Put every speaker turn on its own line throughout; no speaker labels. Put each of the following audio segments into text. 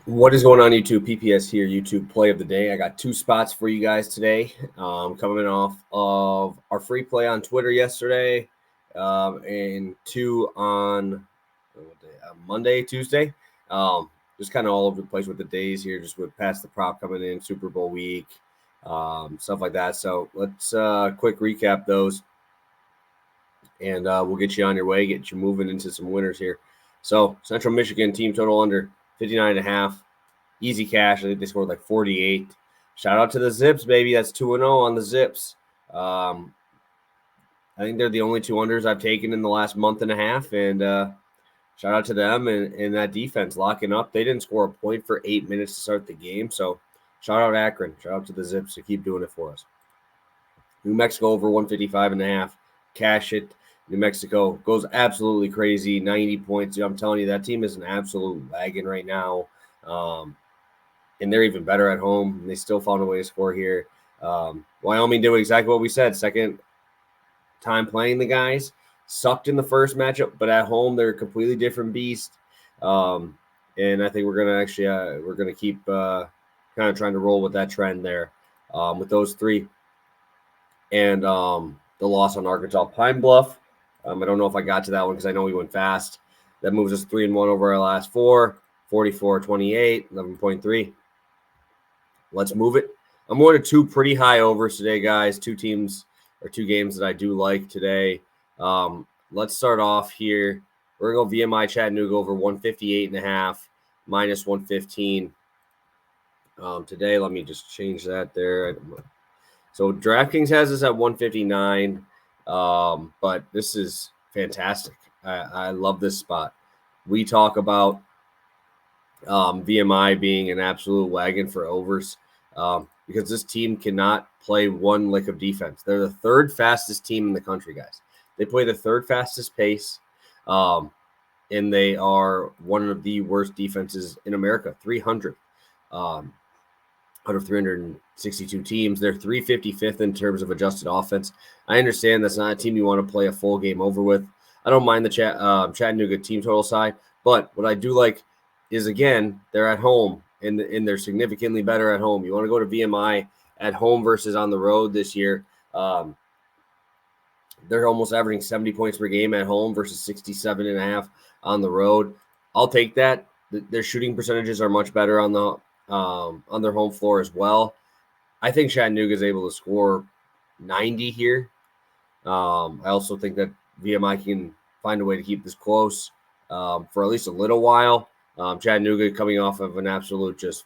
What is going on, YouTube? PPS here, YouTube play of the day. I got two spots for you guys today. Coming off of our free play on Twitter yesterday, and two on Monday, Tuesday. Just kind of all over the place with the days here, just with past the prop coming in, Super Bowl week, stuff like that. So let's quick recap those, and we'll get you on your way, get you moving into some winners here. So Central Michigan team total under 59.5. Easy cash. I think they scored like 48. Shout out to the Zips, baby. That's 2-0 on the Zips. I think they're the only two unders I've taken in the last month and a half. And shout out to them and that defense locking up. They didn't score a point for 8 minutes to start the game. So shout out Akron. Shout out to the Zips to keep doing it for us. New Mexico over 155.5. Cash it. New Mexico goes absolutely crazy. 90 points. I'm telling you, that team is an absolute wagon right now. And they're even better at home. They still found a way to score here. Wyoming did exactly what we said. Second time playing the guys. Sucked in the first matchup, but at home they're a completely different beast. And I think we're gonna actually we're gonna keep kind of trying to roll with that trend there with those three. And the loss on Arkansas Pine Bluff. I don't know if I got to that one because I know we went fast. That moves us 3-1 over our last four. 44-28, 11.3. Let's move it. I'm going to two pretty high overs today, guys. Two games that I do like today. Let's start off here. We're going to go VMI Chattanooga over 158.5, minus 115. Today, let me just change that there. So DraftKings has us at 159, but this is fantastic. I love this spot. We talk about VMI being an absolute wagon for overs because this team cannot play one lick of defense. They're the third fastest team in the country, guys. They play the third fastest pace, and they are one of the worst defenses in America, 300 out of 362 teams. They're 355th in terms of adjusted offense. I understand that's not a team you want to play a full game over with. I don't mind the Chattanooga team total side, but what I do like is, again, they're at home, and they're significantly better at home. You want to go to VMI at home versus on the road this year. They're almost averaging 70 points per game at home versus 67.5 on the road. I'll take that. Their shooting percentages are much better on their home floor as well. I think Chattanooga is able to score 90 here. I also think that VMI can find a way to keep this close for at least a little while. Chattanooga coming off of an absolute just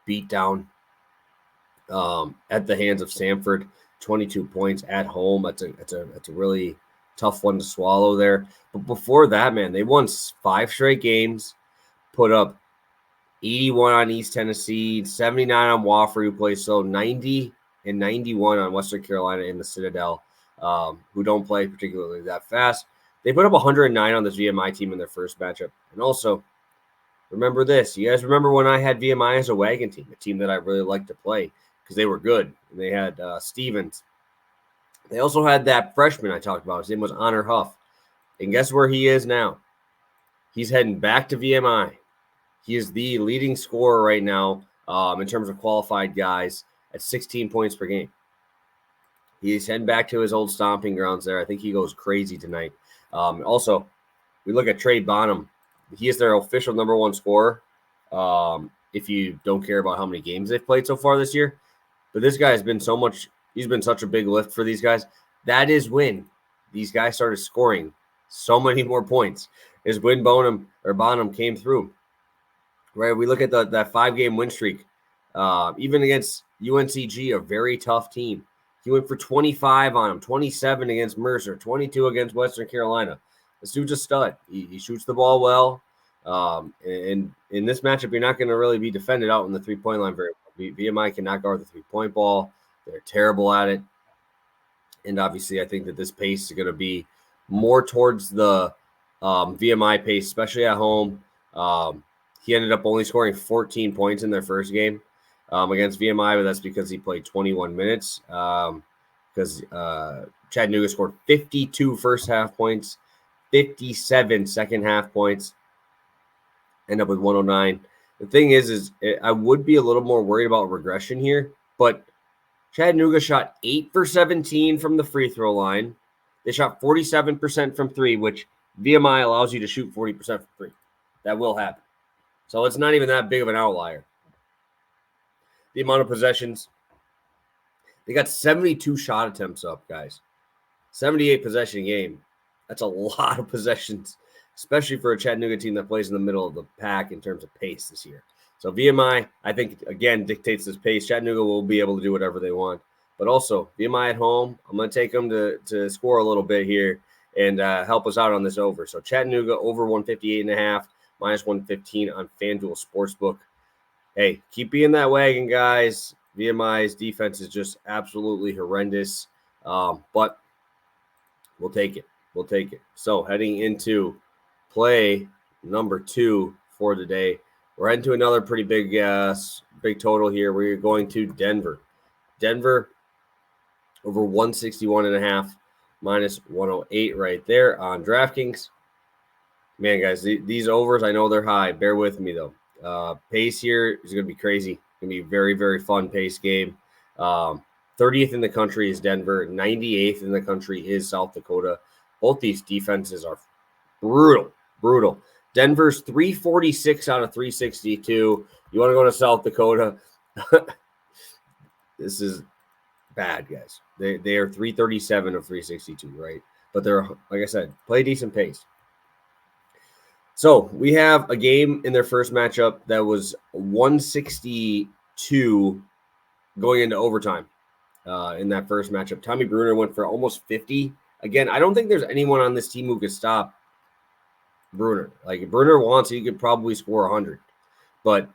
beat down at the hands of Samford, 22 points at home. It's a really tough one to swallow there. But before that, man, they won 5 straight games, put up 81 on East Tennessee, 79 on Wofford, who plays so 90 and 91 on Western Carolina in the Citadel, who don't play particularly that fast. They put up 109 on this VMI team in their first matchup. And also, remember this. You guys remember when I had VMI as a wagon team, a team that I really liked to play because they were good. And they had Stevens. They also had that freshman I talked about. His name was Honor Huff. And guess where he is now? He's heading back to VMI. He is the leading scorer right now in terms of qualified guys at 16 points per game. He's heading back to his old stomping grounds there. I think he goes crazy tonight. Also, we look at Trey Bonham. He is their official number one scorer if you don't care about how many games they've played so far this year. But this guy has been he's been such a big lift for these guys. That is when these guys started scoring so many more points, is when Bonham came through. Right, we look at that 5-game win streak, even against UNCG, a very tough team. He went for 25 on him, 27 against Mercer, 22 against Western Carolina. This dude's a stud. He shoots the ball well. And in this matchup, you're not going to really be defended out in the three-point line very well. VMI cannot guard the three-point ball. They're terrible at it. And obviously, I think that this pace is going to be more towards the VMI pace, especially at home. He ended up only scoring 14 points in their first game against VMI, but that's because he played 21 minutes. Because Chattanooga scored 52 first-half points, 57 second-half points, end up with 109. The thing is I would be a little more worried about regression here, but Chattanooga shot 8 for 17 from the free throw line. They shot 47% from three, which VMI allows you to shoot 40% from three. That will happen. So it's not even that big of an outlier. The amount of possessions, they got 72 shot attempts up, guys. 78 possession game. That's a lot of possessions, especially for a Chattanooga team that plays in the middle of the pack in terms of pace this year. So VMI, I think, again, dictates this pace. Chattanooga will be able to do whatever they want. But also, VMI at home, I'm going to take them to score a little bit here and help us out on this over. So Chattanooga over 158.5, minus 115 on FanDuel Sportsbook. Hey, keep being that wagon, guys. VMI's defense is just absolutely horrendous. But we'll take it. We'll take it. So heading into play number 2 for today, we're heading to another pretty big total here. We're going to Denver. Denver over 161.5, minus 108 right there on DraftKings. Man, guys, these overs, I know they're high. Bear with me, though. Pace here is going to be crazy. It's going to be a very, very fun pace game. 30th in the country is Denver. 98th in the country is South Dakota. Both these defenses are brutal. Denver's 346 out of 362. You want to go to South Dakota? This is bad, guys. They are 337 of 362, right? But they're, like I said, play decent pace. So we have a game in their first matchup that was 162 going into overtime. In that first matchup, Tommy Bruner went for almost 50. Again, I don't think there's anyone on this team who could stop Bruner. Like, if Bruner wants, he could probably score 100. But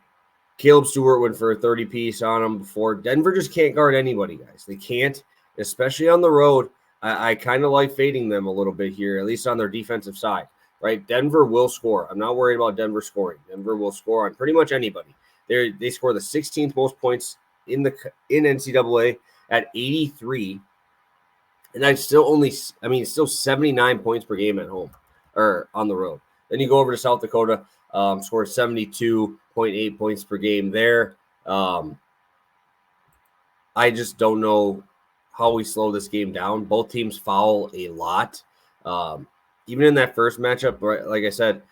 Caleb Stewart went for a 30-piece on him before. Denver just can't guard anybody, guys. They can't, especially on the road. I kind of like fading them a little bit here, at least on their defensive side, right? Denver will score. I'm not worried about Denver scoring. Denver will score on pretty much anybody. They score the 16th most points in NCAA at 83. And that's still it's still 79 points per game at home or on the road. Then you go over to South Dakota, scored 72.8 points per game there. I just don't know how we slow this game down. Both teams foul a lot. Even in that first matchup, right, like I said,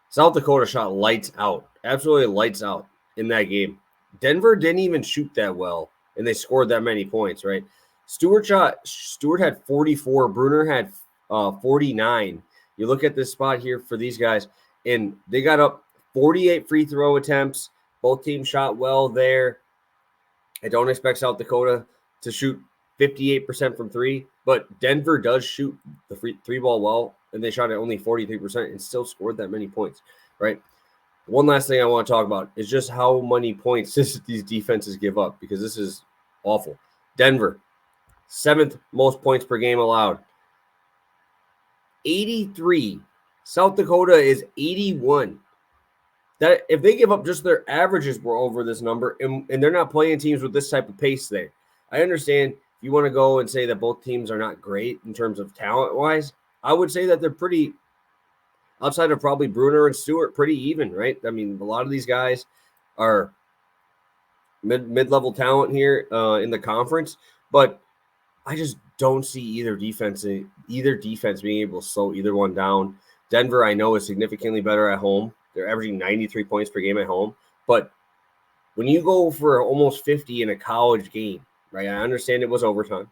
South Dakota shot lights out, absolutely lights out in that game. Denver didn't even shoot that well, and they scored that many points, right? Stewart had 44. Bruner had 49. You look at this spot here for these guys, and they got up 48 free throw attempts. Both teams shot well there. I don't expect South Dakota to shoot 58% from three, but Denver does shoot the three ball well, and they shot at only 43% and still scored that many points, right? One last thing I want to talk about is just how many points these defenses give up, because this is awful. Denver, 7th most points per game allowed. 83. South Dakota is 81. That if they give up just their averages, we're over this number, and they're not playing teams with this type of pace there. I understand if you want to go and say that both teams are not great in terms of talent-wise. I would say that they're pretty, outside of probably Bruner and Stewart, pretty even, right? I mean, a lot of these guys are mid-level talent here in the conference, but I just don't see either defense being able to slow either one down. Denver, I know, is significantly better at home. They're averaging 93 points per game at home. But when you go for almost 50 in a college game, right, I understand it was overtime.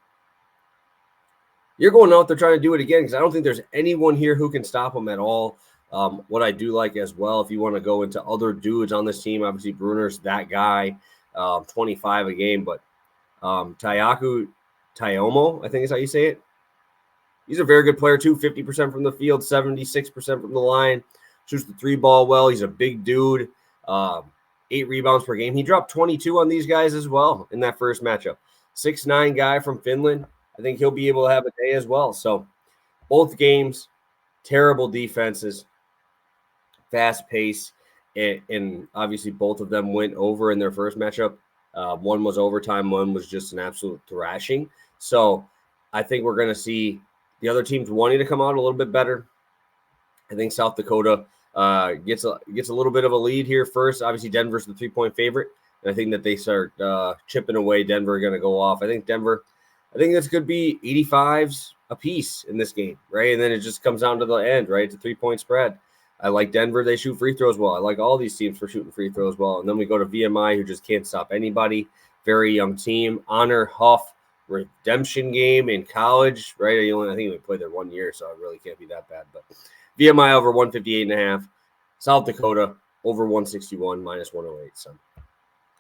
You're going out there trying to do it again, because I don't think there's anyone here who can stop them at all. What I do like as well, if you want to go into other dudes on this team, obviously Bruner's that guy, 25 a game. But Tayaku Tayomo, I think is how you say it. He's a very good player too, 50% from the field, 76% from the line. Shoots the three ball well. He's a big dude. 8 rebounds per game. He dropped 22 on these guys as well in that first matchup. 6'9" guy from Finland. I think he'll be able to have a day as well. So both games, terrible defenses, fast pace, and obviously both of them went over in their first matchup. One was overtime. One was just an absolute thrashing. So I think we're going to see the other teams wanting to come out a little bit better. I think South Dakota Gets a little bit of a lead here first. Obviously, Denver's the 3-point favorite. And I think that they start chipping away. Denver are going to go off. I think this could be 85s a piece in this game, right? And then it just comes down to the end, right? It's a 3-point spread. I like Denver. They shoot free throws well. I like all these teams for shooting free throws well. And then we go to VMI, who just can't stop anybody. Very young team. Honor Huff redemption game in college, right? I think we played there 1 year, so it really can't be that bad. But VMI over 158.5. South Dakota over 161 minus 108. So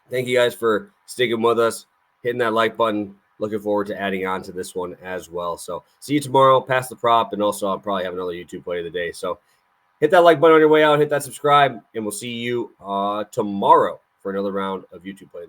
thank you guys for sticking with us, hitting that like button. Looking forward to adding on to this one as well. So see you tomorrow. Pass the prop, and also I'll probably have another YouTube play of the day. So hit that like button on your way out. Hit that subscribe, and we'll see you tomorrow for another round of YouTube play of the day.